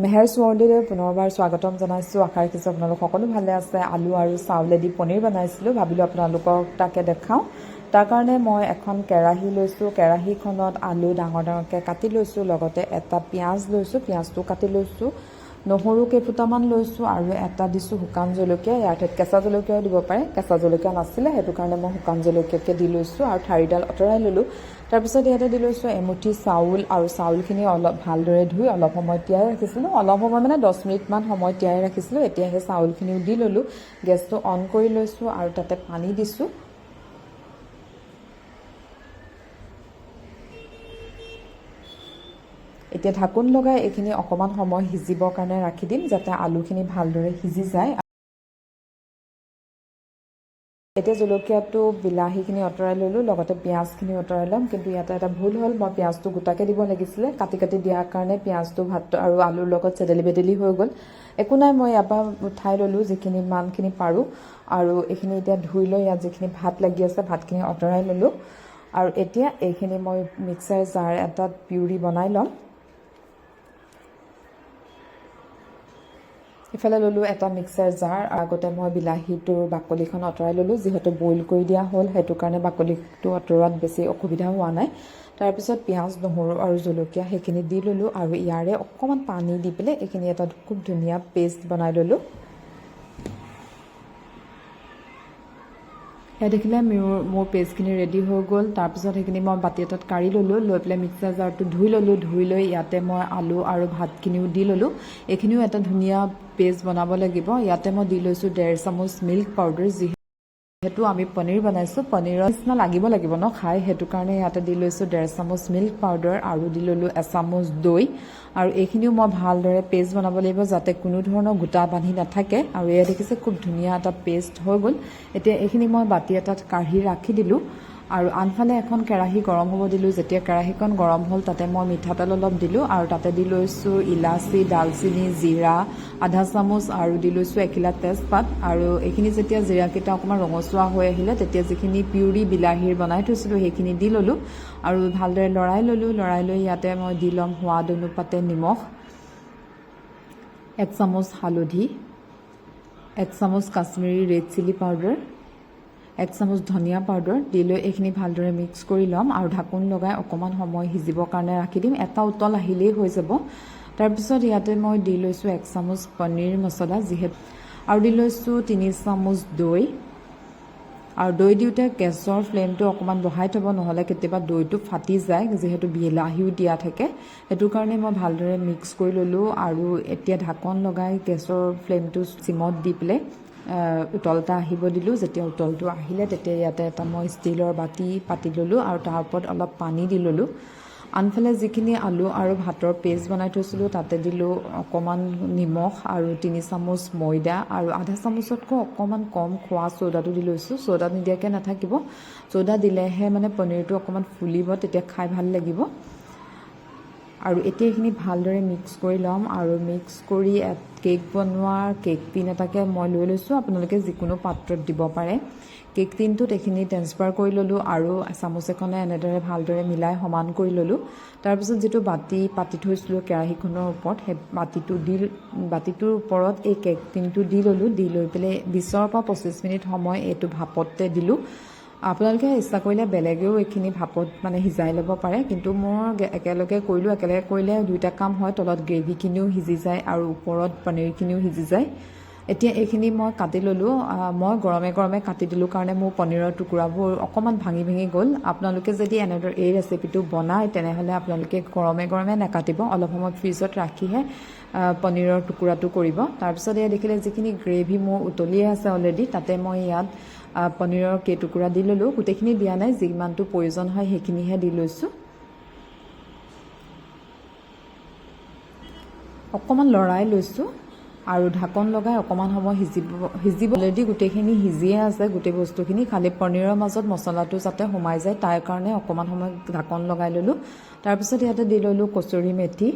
মেহেৰ ৱৰ্ল্ডলৈ পুনৰবাৰ স্বাগতম জনাইছোঁ। আশা ৰাখিছোঁ আপোনালোক সকলো ভালে আছে। আলু আৰু চাউলেদি পনীৰ বনাইছিলোঁ, ভাবিলোঁ আপোনালোকক তাকে দেখাওঁ। তাৰ কাৰণে মই এখন কেৰাহী লৈছোঁ। কেৰাহীখনত আলু ডাঙৰ ডাঙৰকৈ কাটি লৈছোঁ, লগতে এটা পিঁয়াজ লৈছোঁ, পিঁয়াজটো কাটি লৈছোঁ, নহৰু কেইফুটামান লৈছোঁ আৰু এটা দিছোঁ শুকান জলকীয়া। ইয়াৰ ঠাইত কেঁচা জলকীয়াও দিব পাৰে, কেঁচা জলকীয়া নাছিলে সেইটো কাৰণে মই শুকান জলকীয়াকৈ দি লৈছোঁ আৰু ঠাৰিডাল আঁতৰাই ল'লোঁ। তাৰপিছত ইয়াতে দি লৈছোঁ এমুঠি চাউল আৰু চাউলখিনি অলপ ভালদৰে ধুই অলপ সময় তিয়াই ৰাখিছিলোঁ, অলপ সময় মানে 10 মিনিটমান সময় তিয়াই ৰাখিছিলোঁ। এতিয়া সেই চাউলখিনিও দি ল'লোঁ, গেছটো অন কৰি লৈছোঁ আৰু তাতে পানী দিছোঁ। এতিয়া ঢাকোন লগাই এইখিনি অকণমান সময় সিজিবৰ কাৰণে ৰাখি দিম, যাতে আলুখিনি ভালদৰে সিজি যায়। এতিয়া জলকীয়াটো বিলাহীখিনি আঁতৰাই ল'লোঁ, লগতে পিঁয়াজখিনি আঁতৰাই ল'ম। কিন্তু ইয়াতে এটা ভুল হ'ল, মই পিঁয়াজটো গোটাকৈ দিব লাগিছিলে, কাটি কাটি দিয়াৰ কাৰণে পিঁয়াজটো ভাত আৰু আলুৰ লগত চেদেলি বেদেলি হৈ গ'ল। একো নাই, মই ইয়াৰ পৰা উঠাই ল'লোঁ যিখিনি ইমানখিনি পাৰোঁ আৰু এইখিনি এতিয়া ধুই লৈ ইয়াত যিখিনি ভাত লাগি আছে ভাতখিনি আঁতৰাই ল'লোঁ। আৰু এতিয়া এইখিনি মই মিক্সাৰ জাৰ এটাত পিউৰি বনাই ল'ম। ইফালে ল'লোঁ এটা মিক্সাৰ জাৰ, আগতে মই বিলাহীটোৰ বাকলিখন আঁতৰাই ল'লোঁ, যিহেতু বইল কৰি দিয়া হ'ল সেইটো কাৰণে বাকলিটো আঁতৰোৱাত বেছি অসুবিধা হোৱা নাই। তাৰপিছত পিঁয়াজ নহৰু আৰু জলকীয়া সেইখিনি দি ল'লোঁ আৰু ইয়াৰে অকণমান পানী দি পেলাই এইখিনি এটা খুব ধুনীয়া পেষ্ট বনাই ল'লোঁ। সেয়া দেখিলে মোৰ পেষ্টখিনি ৰেডি হৈ গ'ল। তাৰপিছত সেইখিনি মই বাতি এটাত কাঢ়ি ল'লোঁ, লৈ পেলাই মিক্সাৰ জাৰটো ধুই ল'লোঁ, ধুই লৈ ইয়াতে মই আলু আৰু ভাতখিনিও দি ল'লোঁ। এইখিনিও এটা ধুনীয়া পেষ্ট বনাব লাগিব। ইয়াতে মই দি লৈছোঁ 1.5 চামুচ মিল্ক পাউডাৰ, যিহেতু আমি পনীৰ বনাইছোঁ, পনীৰৰ নিচিনা লাগিব ন খাই, সেইটো কাৰণে ইয়াতে দি লৈছোঁ 1.5 চামুচ মিল্ক পাউডাৰ আৰু দি ল'লোঁ 1 চামুচ দৈ। আৰু এইখিনিও মই ভালদৰে পেষ্ট বনাব লাগিব, যাতে কোনো ধৰণৰ গোটা বান্ধি নাথাকে। আৰু এয়া দেখিছে খুব ধুনীয়া এটা পেষ্ট হৈ গ'ল। এতিয়া এইখিনি মই বাতি এটাত কাঢ়ি ৰাখি দিলোঁ আৰু আনফালে এখন কেৰাহী গৰম হ'ব দিলোঁ। যেতিয়া কেৰাহীখন গৰম হ'ল তাতে মই মিঠাতেল অলপ দিলোঁ আৰু তাতে দি লৈছোঁ ইলাচি, ডালচিনি, জিৰা আধা চামুচ আৰু দি লৈছোঁ 1 কিলা তেজপাত। আৰু এইখিনি যেতিয়া জিৰাকেইটা অকণমান ৰঙচুৱা হৈ আহিলে তেতিয়া যিখিনি পিউৰি বিলাহীৰ বনাই থৈছিলোঁ সেইখিনি দি ল'লোঁ আৰু ভালদৰে লৰাই ল'লোঁ। লৰাই লৈ ইয়াতে মই দি ল'ম সোৱাদ অনুপাতে নিমখ, 1 চামুচ হালধি, 1 চামুচ কাশ্মীৰী ৰেড চিলি পাউডাৰ, 1 চামুচ ধনিয়া পাউডাৰ দি লৈ এইখিনি ভালদৰে মিক্স কৰি ল'ম আৰু ঢাকোন লগাই অকণমান সময় সিজিবৰ কাৰণে ৰাখি দিম। এটা উতল আহিলেই হৈ যাব। তাৰপিছত ইয়াতে মই দি লৈছোঁ 1 চামুচ পনীৰ মছলা, আৰু দি লৈছোঁ 3 চামুচ দৈ। আৰু দৈ দিওঁতে গেছৰ ফ্লেমটো অকণমান বঢ়াই থ'ব, নহ'লে কেতিয়াবা দৈটো ফাটি যায়, যিহেতু বিলাহীও দিয়া থাকে। সেইটো কাৰণে মই ভালদৰে মিক্স কৰি ল'লোঁ আৰু এতিয়া ঢাকন লগাই গেছৰ ফ্লেমটো চিমত দি পেলাই উতল এটা আহিব দিলোঁ। যেতিয়া উতলটো আহিলে তেতিয়া ইয়াতে এটা মই ষ্টীলৰ বাতি পাতি ল'লোঁ আৰু তাৰ ওপৰত অলপ পানী দি ল'লোঁ। আনফালে যিখিনি আলু আৰু ভাতৰ পেষ্ট বনাই থৈছিলোঁ তাতে দিলোঁ অকণমান নিমখ আৰু 3 চামুচ ময়দা আৰু আধা চামুচতকৈ অকণমান কম খোৱা চ'দাটো দি লৈছোঁ। চ'দা নিদিয়াকৈ নাথাকিব, চ'দা দিলেহে মানে পনীৰটো অকণমান ফুলিব, তেতিয়া খাই ভাল লাগিব। আৰু এতিয়া এইখিনি ভালদৰে মিক্স কৰি ল'ম আৰু মিক্স কৰি কেক বনোৱাৰ কেক টিন এটাকে মই লৈ লৈছোঁ। আপোনালোকে যিকোনো পাত্ৰত দিব পাৰে। কেক টিনটোত এইখিনি ট্ৰেন্সফাৰ কৰি ল'লোঁ আৰু চামুচ এখনে এনেদৰে ভালদৰে মিলাই সমান কৰি ল'লোঁ। তাৰপিছত যিটো বাতি পাতি থৈছিলোঁ কেৰাহীখনৰ ওপৰত, সেই বাতিটোৰ ওপৰত এই কেক টিনটো দি ল'লোঁ। দি লৈ পেলাই 20 পৰা 25 মিনিট সময় এইটো ভাপতে দিলোঁ। আপোনালোকে ইচ্ছা কৰিলে বেলেগেও এইখিনি ভাপত মানে সিজাই ল'ব পাৰে, কিন্তু মই একেলগে কৰিলোঁ। একেলগে কৰিলে দুইটা কাম হয়, তলত গ্ৰেভিখিনিও সিজি যায় আৰু ওপৰত পনীৰখিনিও সিজি যায়। এতিয়া এইখিনি মই কাটি ল'লোঁ। মই গৰমে গৰমে কাটি দিলোঁ কাৰণে মোৰ পনীৰৰ টুকুৰাবোৰ অকণমান ভাঙি গ'ল। আপোনালোকে যদি এনেদৰে এই ৰেচিপিটো বনায় তেনেহ'লে আপোনালোকে গৰমে গৰমে নাকাটিব, অলপ সময় ফ্ৰিজত ৰাখিহে পনীৰৰ টুকুৰাটো কৰিব। তাৰপিছত এয়া দেখিলে যিখিনি গ্ৰেভি মোৰ উতলিয়ে আছে অলৰেডি, তাতে মই ইয়াত পনীৰৰ কেইটুকুৰা দি ল'লোঁ। গোটেইখিনি দিয়া নাই, যিমানটো প্ৰয়োজন হয় সেইখিনিহে দি লৈছোঁ। অকণমান লৰাই লৈছোঁ আৰু ঢাকন লগাই অকণমান সময় সিজিব। অলৰেডি গোটেইখিনি সিজিয়ে আছে, গোটেই বস্তুখিনি, খালি পনীৰৰ মাজত মছলাটো যাতে সোমাই যায় তাৰ কাৰণে অকণমান সময় ঢাকন লগাই ল'লোঁ। তাৰপিছত ইয়াতে দি ল'লোঁ কচুৰি মেথি।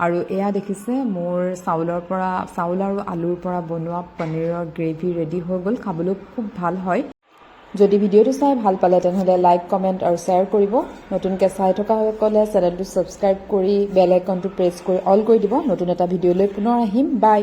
আৰু এয়া দেখিছে মোৰ চাউল আৰু আলুৰ পৰা বনোৱা পনীৰৰ গ্ৰেভি ৰেডি হৈ গ'ল। খাবলৈও খুব ভাল হয়। যদি ভিডিঅ'টো চাই ভাল পালে তেনেহ'লে লাইক কমেণ্ট আৰু শ্বেয়াৰ কৰিব নতুনকৈ চাই থকাসকলে চেনেলটো ছাবস্ক্ৰাইব কৰি বেল আইকনটো প্ৰেছ কৰি অল কৰি দিব নতুন এটা ভিডিঅ'লৈ পুনৰ আহিম বাই